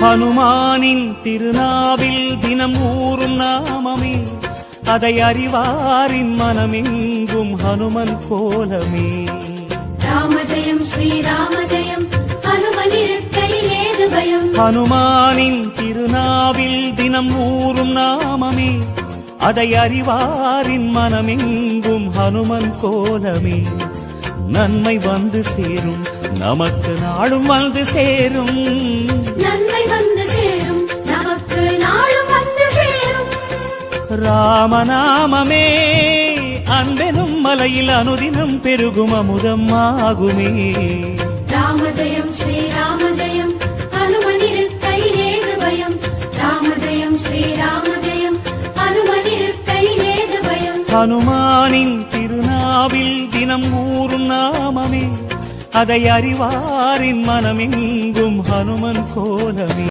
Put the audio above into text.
ஹனுமானின் திருநாவில் தினம் ஊறும் நாமமே, அதை அறிவாரின் மனமெங்கும் ஹனுமன் கோலமே. ராமஜயம் ஸ்ரீராமஜயம், ஹனுமனிருக்கையில் ஏது பயம். ஹனுமானின் திருநாவில் தினம் ஊறும் நாமமே, அதை அறிவாரின் மனமெங்கும் ஹனுமன் கோலமே. நன்மை வந்து சேரும், நமக்கு நாளும் வந்து சேரும். நன்மை வந்து சேரும், நமக்கு நாளும் வந்து சேரும். ராமநாமமே அன்பெனும் மலையில் அனுதினம் பெருகும் அமுதம் ஆகுமே. ராமஜயம் ஸ்ரீராமஜயம், ஹனுமனிருக்கையில் ஏது பயம். ராமஜயம் ஸ்ரீராமஜயம், ஹனுமனிருக்கையில் ஏது பயம். ஹனுமானின் திருநாவில் தினம் ஊறும் நாமமே, அதை அறிவாரின் மனமெங்கும் ஹனுமன் கோலமே.